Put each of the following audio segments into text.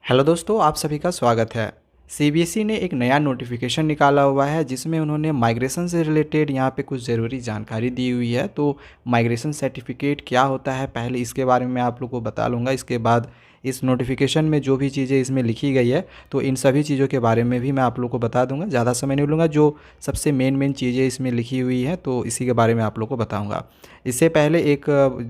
Hello दोस्तों, आप सभी का स्वागत है। सीबीएसई ने एक नया नोटिफिकेशन निकाला हुआ है जिसमें उन्होंने माइग्रेशन से रिलेटेड यहाँ पे कुछ ज़रूरी जानकारी दी हुई है। तो माइग्रेशन सर्टिफिकेट क्या होता है, पहले इसके बारे में आप लोग को बता लूँगा। इसके बाद इस नोटिफिकेशन में जो भी चीज़ें इसमें लिखी गई है तो इन सभी चीज़ों के बारे में भी मैं आप लोग को बता दूंगा। ज़्यादा समय नहीं लूँगा, जो सबसे मेन चीज़ें इसमें लिखी हुई हैं तो इसी के बारे में आप लोग को बताऊँगा। इससे पहले एक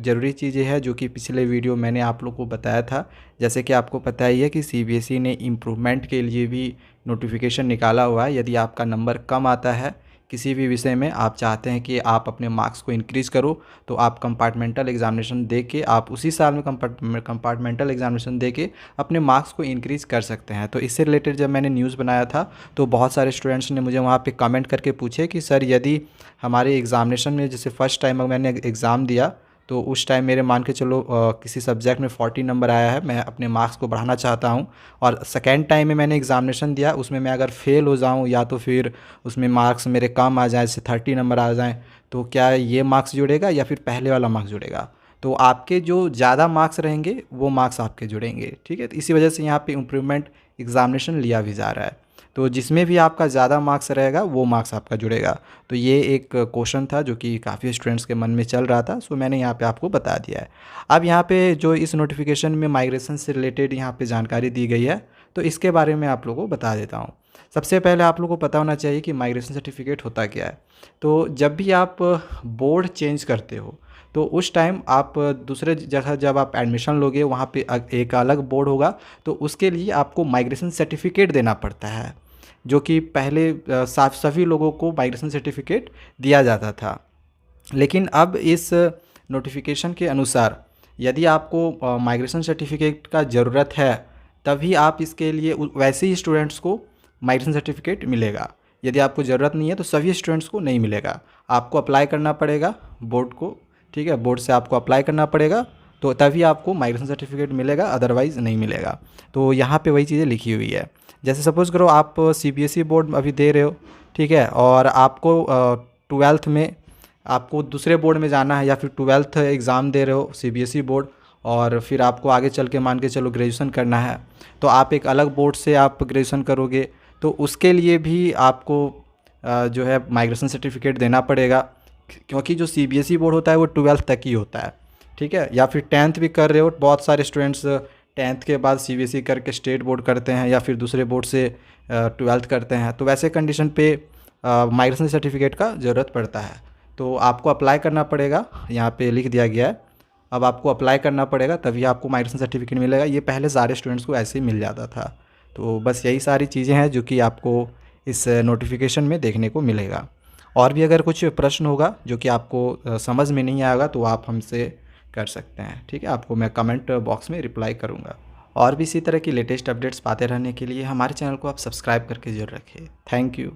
ज़रूरी चीज़ें है जो कि पिछले वीडियो मैंने आप लोग को बताया था। जैसे कि आपको पता ही है कि सीबीएसई ने इम्प्रूवमेंट के लिए भी नोटिफिकेशन निकाला हुआ है। यदि आपका नंबर कम आता है किसी भी विषय में, आप चाहते हैं कि आप अपने मार्क्स को इंक्रीज़ करो, तो आप कंपार्टमेंटल एग्जामिनेशन दे के आप उसी साल में कंपार्टमेंटल एग्जामिनेशन दे के अपने मार्क्स को इंक्रीज़ कर सकते हैं। तो इससे रिलेटेड जब मैंने न्यूज़ बनाया था तो बहुत सारे स्टूडेंट्स ने मुझे वहाँ पे कमेंट करके पूछे कि सर यदि हमारे एग्ज़ामिनेशन में जैसे फ़र्स्ट टाइम मैंने एग्ज़ाम दिया तो उस टाइम मेरे मान के चलो किसी सब्जेक्ट में 40 नंबर आया है, मैं अपने मार्क्स को बढ़ाना चाहता हूँ, और सेकेंड टाइम में मैंने एग्ज़ामिनेशन दिया, उसमें मैं अगर फ़ेल हो जाऊँ या तो फिर उसमें मार्क्स मेरे कम आ जाए, जैसे 30 नंबर आ जाएँ, तो क्या ये मार्क्स जुड़ेगा या फिर पहले वाला मार्क्स जुड़ेगा? तो आपके जो ज़्यादा मार्क्स रहेंगे वो मार्क्स आपके जुड़ेंगे, ठीक है। तो इसी वजह से यहाँ पे इम्प्रूवमेंट एग्ज़ामिनेशन लिया भी जा रहा है। तो जिसमें भी आपका ज़्यादा मार्क्स रहेगा वो मार्क्स आपका जुड़ेगा। तो ये एक क्वेश्चन था जो कि काफ़ी स्टूडेंट्स के मन में चल रहा था, सो मैंने यहाँ पे आपको बता दिया है। अब यहाँ पे जो इस नोटिफिकेशन में माइग्रेशन से रिलेटेड यहाँ पे जानकारी दी गई है तो इसके बारे में आप लोगों को बता देता हूँ। सबसे पहले आप लोगों को पता होना चाहिए कि माइग्रेशन सर्टिफिकेट होता क्या है। तो जब भी आप बोर्ड चेंज करते हो तो उस टाइम आप दूसरे जगह जब आप एडमिशन लोगे वहाँ पे एक अलग बोर्ड होगा, तो उसके लिए आपको माइग्रेशन सर्टिफिकेट देना पड़ता है, जो कि पहले सभी लोगों को माइग्रेशन सर्टिफिकेट दिया जाता था। लेकिन अब इस नोटिफिकेशन के अनुसार यदि आपको माइग्रेशन सर्टिफिकेट का ज़रूरत है तभी आप इसके लिए वैसे ही स्टूडेंट्स को माइग्रेशन सर्टिफिकेट मिलेगा। यदि आपको ज़रूरत नहीं है तो सभी स्टूडेंट्स को नहीं मिलेगा। आपको अप्लाई करना पड़ेगा बोर्ड को, ठीक है, बोर्ड से आपको अप्लाई करना पड़ेगा तो तभी आपको माइग्रेशन सर्टिफिकेट मिलेगा, अदरवाइज़ नहीं मिलेगा। तो यहाँ पे वही चीज़ें लिखी हुई है। जैसे सपोज़ करो आप सीबीएसई बोर्ड अभी दे रहे हो, ठीक है, और आपको 12th में आपको दूसरे बोर्ड में जाना है, या फिर 12th एग्ज़ाम दे रहे हो सीबीएसई बोर्ड और फिर आपको आगे चल के मान के चलो ग्रेजुएशन करना है, तो आप एक अलग बोर्ड से आप ग्रेजुएशन करोगे तो उसके लिए भी आपको जो है माइग्रेशन सर्टिफिकेट देना पड़ेगा, क्योंकि जो सीबीएसई बोर्ड होता है वो 12th तक ही होता है, ठीक है। या फिर 10th भी कर रहे हो, बहुत सारे स्टूडेंट्स 10th के बाद सीबीएसई करके स्टेट बोर्ड करते हैं या फिर दूसरे बोर्ड से 12th करते हैं, तो वैसे कंडीशन पे माइग्रेशन सर्टिफिकेट का ज़रूरत पड़ता है। तो आपको अप्लाई करना पड़ेगा, यहाँ पे लिख दिया गया है। अब आपको अप्लाई करना पड़ेगा तभी आपको माइग्रेशन सर्टिफिकेट मिलेगा। ये पहले सारे स्टूडेंट्स को ऐसे ही मिल जाता था। तो बस यही सारी चीज़ें हैं जो कि आपको इस नोटिफिकेशन में देखने को मिलेगा। और भी अगर कुछ प्रश्न होगा जो कि आपको समझ में नहीं आएगा तो आप हमसे कर सकते हैं, ठीक है। आपको मैं कमेंट बॉक्स में रिप्लाई करूँगा। और भी इसी तरह की लेटेस्ट अपडेट्स पाते रहने के लिए हमारे चैनल को आप सब्सक्राइब करके जरूर रखिए। Thank you.